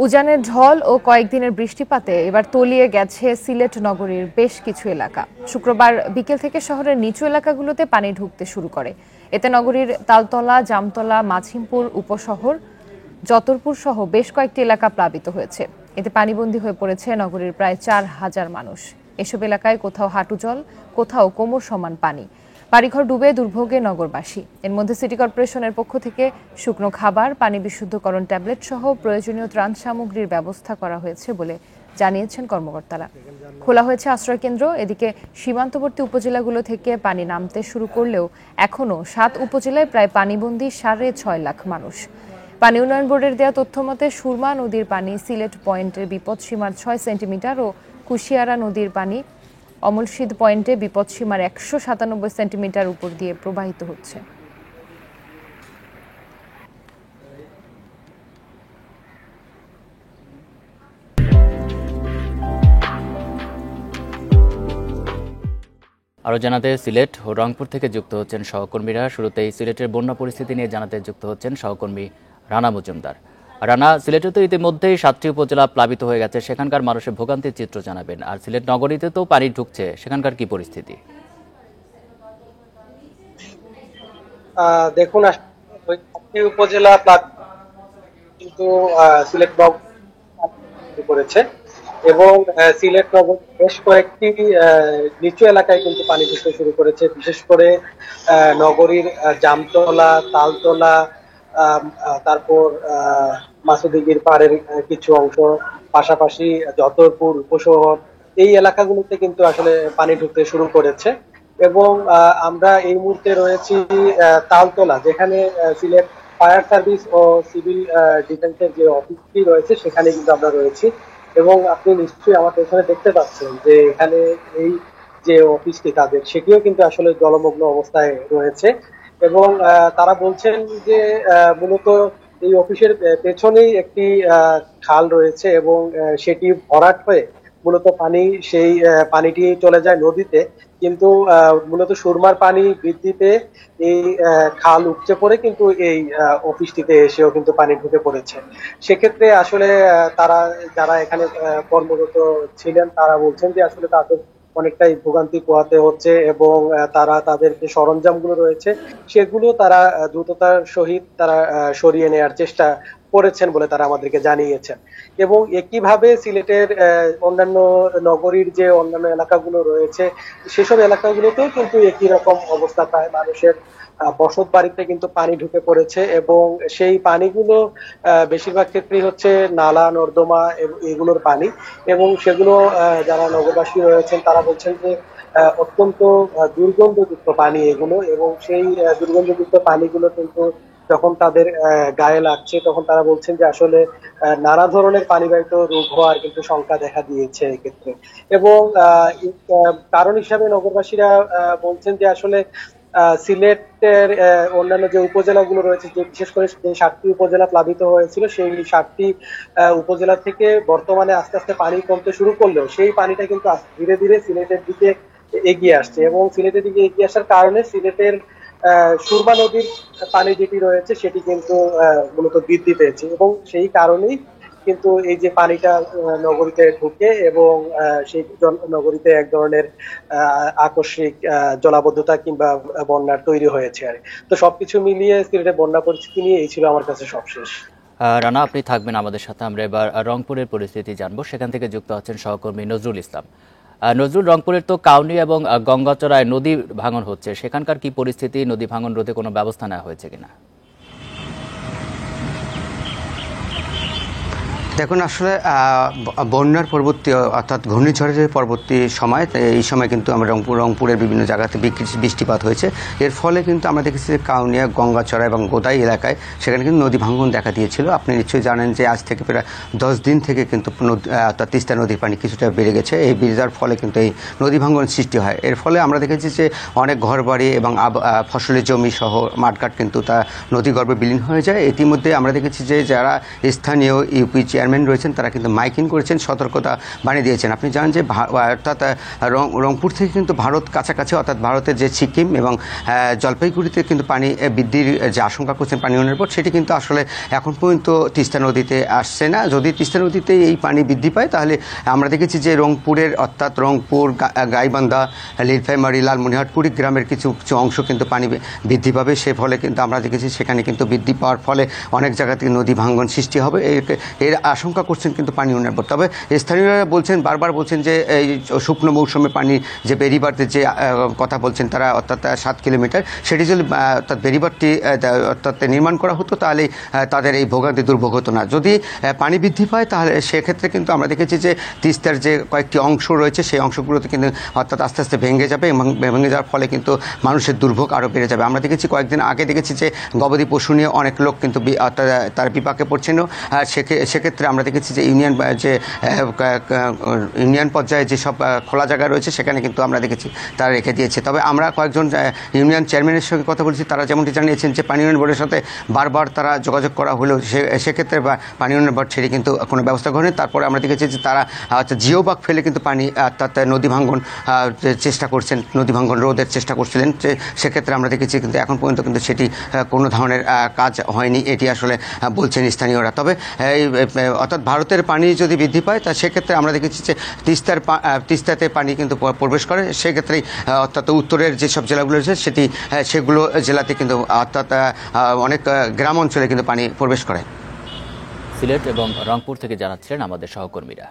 উজানের ঢল ও কয়েকদিনের বৃষ্টিপাতে এবার তলিয়ে গেছে সিলেট নগরীর বেশ কিছু এলাকা। শুক্রবার বিকেল থেকে শহরের নিচু এলাকাগুলোতে পানি ঢুকতে শুরু করে। এতে নগরীর তালতলা, জামতলা, মাছিমপুর উপশহর, যতরপুর সহ বেশ কয়েকটি এলাকা প্লাবিত হয়েছে। এতে পানিবন্দী হয়ে পড়েছে নগরীর প্রায় 4,000 মানুষ। এসব এলাকায় কোথাও হাঁটু জল, কোথাও কোমর সমান পানি। বাড়িঘর ডুবে দুর্ভোগে নগরবাসী। এর মধ্যে সিটি কর্পোরেশনের পক্ষ থেকে শুকনো খাবার, পানি বিশুদ্ধকরণ ট্যাবলেট সহ প্রয়োজনীয় ত্রাণ সামগ্রীর ব্যবস্থা করা হয়েছে বলে জানিয়েছেন কর্মকর্তারা। খোলা হয়েছে আশ্রয়কেন্দ্র। এদিকে সীমান্তবর্তী উপজেলাগুলো থেকে পানি নামতে শুরু করলেও এখনও 7 উপজেলায় প্রায় পানিবন্দী 6.5 লাখ মানুষ। পানি উন্নয়ন বোর্ডের দেওয়া তথ্য মতে সুরমা নদীর পানি সিলেট পয়েন্টের বিপদসীমার 6 সেন্টিমিটার ও কুশিয়ারা নদীর পানি অমলশিদ পয়েন্টে বিপদসীমার 197 সেন্টিমিটার উপর দিয়ে প্রবাহিত হচ্ছে। আরও জানাতে সিলেট ও রংপুর থেকে যুক্ত হচ্ছেন সহকর্মীরা। শুরুতেই সিলেটের বন্যা পরিস্থিতি নিয়ে জানাতে যুক্ত হচ্ছেন সহকর্মী রানা মজুমদার। রানা, সিলেটে তো ইতিমধ্যেই 7টি উপজেলা প্লাবিত হয়ে গেছে, সেখানকার মানুষের ভোগান্তির চিত্র জানাবেন। আর সিলেট নগরীতে তো পানি ঢুকছে, সেখানকার কি পরিস্থিতি? দেখুন, উপজেলা কিন্তু সিলেট করেছে এবং সিলেট নগর বেশ কয়েকটি নিচু এলাকায় কিন্তু পানি ঢুকতে শুরু করেছে। বিশেষ করে নগরীর জামতলা, তালতলা, তারপর মাসুদিগির পাড়ের কিছু অংশ, পাশাপাশি যতরপুর উপশহর, এই এলাকাগুলোতে কিন্তু আসলে পানি ঢুকতে শুরু করেছে। এবং আমরা এই মুহূর্তে রয়েছি তালতলা, যেখানে সিলেট ফায়ার সার্ভিস ও সিভিল ডিফেন্সের যে অফিসটি রয়েছে সেখানে কিন্তু আমরা রয়েছি। এবং আপনি নিশ্চয়ই আমার পেছনে দেখতে পাচ্ছেন যে এখানে এই যে অফিসটি তাদের, সেটিও কিন্তু আসলে জলমগ্ন অবস্থায় রয়েছে। এবং তারা বলছেন যে মূলত এই অফিসের পেছনেই একটি খাল রয়েছে এবং সেটি ভরাট হয়ে মূলত পানি সেই পানিটি চলে যায় নদীতে। কিন্তু মূলত সুরমার পানি বৃদ্ধিতে এই খাল উপচে পড়ে কিন্তু এই অফিসটিতে এসেও কিন্তু পানি ঢুকে পড়েছে। সেক্ষেত্রে আসলে তারা যারা এখানে কর্মরত ছিলেন তারা বলছেন যে আসলে তাদের অনেকটাই ভোগান্তি পোহাতে হচ্ছে এবং তারা তাদের যে সরঞ্জামগুলো রয়েছে সেগুলো তারা দ্রুততার সহিত তারা সরিয়ে নেওয়ার চেষ্টা করেছেন বলে তারা আমাদেরকে জানিয়েছেন। এবং একইভাবে সিলেটের অন্যান্য নগরীর যে অন্যান্য এলাকাগুলো রয়েছে সেসব এলাকাগুলোতেও কিন্তু একই রকম অবস্থা, প্রায় মানুষের বসত বাড়িতে কিন্তু পানি ঢুকে পড়েছে এবং সেই পানিগুলো বেশিরভাগ ক্ষেত্রেই হচ্ছে নালা নর্দমা এগুলোর পানি। এবং সেগুলো যারা নগরবাসী রয়েছেন তারা বলছেন যে অত্যন্ত দুর্গন্ধযুক্ত পানি এগুলো। এবং সেই দুর্গন্ধযুক্ত পানিগুলো কিন্তু যখন তাদের গায়ে লাগছে তখন তারা বলছেন যে আসলে নানা ধরনের পানিবাহিত রোগ হওয়ার কিন্তু সংখ্যা দেখা দিয়েছে এক্ষেত্রে। এবং কারণ হিসাবে নগরবাসীরা বলছেন যে আসলে সিলেটের অন্যান্য যে উপজেলাগুলো রয়েছে, যে বিশেষ করে যে 7টি উপজেলা প্লাবিত হয়েছিল সেই 7টি উপজেলা থেকে বর্তমানে আস্তে আস্তে পানি কমতে শুরু করলেও সেই পানিটা কিন্তু ধীরে ধীরে সিলেটের দিকে এগিয়ে আসছে। এবং সিলেটের দিকে এগিয়ে আসার কারণে সিলেটের সুরমা নদীর পানি যেটি রয়েছে সেটি কিন্তু মূলত বৃদ্ধি পেয়েছে এবং সেই কারণেই কিন্তু এই যে পানিটা নগরীতে ঢুকে এবং সেই নগরীতে এক ধরনের আকস্মিক জলাবদ্ধতা কিংবা বন্যার তৈরি হয়েছে। আর তো সবকিছু মিলিয়ে সিলেটের বন্যা পরিস্থিতি নিয়ে এই ছিল আমার কাছে সবশেষ। রানা, আপনি থাকবেন আমাদের সাথে। আমরা এবার রংপুরের পরিস্থিতি জানবো, সেখান থেকে যুক্ত হচ্ছেন সহকর্মী নজরুল ইসলাম। নজরুল, রংপুরের তো কাউনি এবং গঙ্গাচড়ায় নদী ভাঙন হচ্ছে, সেখানকার কি পরিস্থিতি? নদী ভাঙন রোধে কোনো ব্যবস্থা নেওয়া হয়েছে কিনা? দেখুন, আসলে বন্যার পরবর্তী অর্থাৎ ঘূর্ণিঝড়ের যে পরবর্তী সময়, এই সময় কিন্তু আমরা রংপুরের বিভিন্ন জায়গাতে বৃষ্টিপাত হয়েছে। এর ফলে কিন্তু আমরা দেখেছি যে কাউনিয়া, গঙ্গাচড়া এবং গোদাই এলাকায় সেখানে কিন্তু নদী ভাঙন দেখা দিয়েছিল। আপনি নিশ্চয়ই জানেন যে আজ থেকে প্রায় 10 দিন থেকে কিন্তু অর্থাৎ তিস্তা নদীর পানি কিছুটা বেড়ে গেছে। এই বেড়ে যাওয়ার ফলে কিন্তু এই নদী ভাঙন সৃষ্টি হয়। এর ফলে আমরা দেখেছি যে অনেক ঘরবাড়ি এবং ফসলের জমি সহ মাঠঘাট কিন্তু তা নদীগর্ভে বিলীন হয়ে যায়। ইতিমধ্যে আমরা দেখেছি যে যারা স্থানীয় ইউপি চেয়ারম্যান চেয়ারম্যান রয়েছেন তারা কিন্তু মাইকিং করেছেন, সতর্কতা বানিয়ে দিয়েছেন। আপনি জানেন যে অর্থাৎ রংপুর থেকে কিন্তু ভারত কাছাকাছি, অর্থাৎ ভারতের যে সিকিম এবং জলপাইগুড়িতে কিন্তু পানি বৃদ্ধির যে আশঙ্কা করছেন পানি উন্নয়নের পর, সেটি কিন্তু আসলে এখন পর্যন্ত তিস্তা নদীতে আসছে না। যদি তিস্তা নদীতে এই পানি বৃদ্ধি পায় তাহলে আমরা দেখেছি যে রংপুরের অর্থাৎ রংপুর, গাইবান্ধা, লীলফামারী, লালমনিরহাট, কুড়িগ্রামের কিছু কিছু অংশ কিন্তু পানি বৃদ্ধি পাবে। সে ফলে কিন্তু আমরা দেখেছি সেখানে কিন্তু বৃদ্ধি পাওয়ার ফলে অনেক জায়গা থেকে নদী ভাঙ্গন সৃষ্টি হবে, এর আশঙ্কা করছেন কিন্তু পানি উন্নয়ন বোর্ড। তবে স্থানীয়রা বলছেন, বারবার বলছেন যে এই শুকনো মৌসুমে পানি যে বেড়িবাঁধের যে কথা বলছেন তারা, অর্থাৎ 7 কিলোমিটার, সেটি যদি অর্থাৎ বেড়িবাঁধটি অর্থাৎ নির্মাণ করা হতো তাহলে তাদের এই ভোগান্তি দুর্ভোগ হতো না। যদি পানি বৃদ্ধি পায় তাহলে সেক্ষেত্রে কিন্তু আমরা দেখেছি যে তিস্তার যে কয়েকটি অংশ রয়েছে সেই অংশগুলোতে কিন্তু অর্থাৎ আস্তে আস্তে ভেঙে যাবে এবং ভেঙে যাওয়ার ফলে কিন্তু মানুষের দুর্ভোগ আরও বেড়ে যাবে। আমরা দেখেছি কয়েকদিন আগে দেখেছি যে গবাদি পশু নিয়ে অনেক লোক কিন্তু তার বিপাকে পড়ছেন। সেক্ষেত্রে আমরা দেখেছি যে ইউনিয়ন পর্যায়ে যেসব খোলা জায়গা রয়েছে সেখানে কিন্তু আমরা দেখেছি তারা রেখে দিয়েছে। তবে আমরা কয়েকজন ইউনিয়ন চেয়ারম্যানের সঙ্গে কথা বলেছি, তারা যেমনটি জানিয়েছেন যে পানি উন্নয়ন বোর্ডের সাথে বারবার তারা যোগাযোগ করা হলেও সেক্ষেত্রে পানি উন্নয়ন বোর্ড সেটি কিন্তু কোনো ব্যবস্থা করেনি। তারপরে আমরা দেখেছি যে তারা জিও বাগ ফেলে কিন্তু পানি অর্থাৎ নদী ভাঙ্গন চেষ্টা করছেন, নদী ভাঙ্গন রোধের চেষ্টা করছিলেন। সেক্ষেত্রে আমরা দেখেছি কিন্তু এখন পর্যন্ত কিন্তু সেটি কোনো ধরনের কাজ হয়নি, এটি আসলে বলছেন স্থানীয়রা। তবে অর্থাৎ ভারতের পানি যদি বৃদ্ধি পায় তা সেক্ষেত্রে আমরা দেখেছি যে তিস্তাতে পানি কিন্তু প্রবেশ করে, সেক্ষেত্রেই অর্থাৎ উত্তরের যেসব জেলাগুলো রয়েছে সেগুলো জেলাতে কিন্তু অর্থাৎ অনেক গ্রাম অঞ্চলে কিন্তু পানি প্রবেশ করে। সিলেট এবং রংপুর থেকে জানাচ্ছিলেন আমাদের সহকর্মীরা।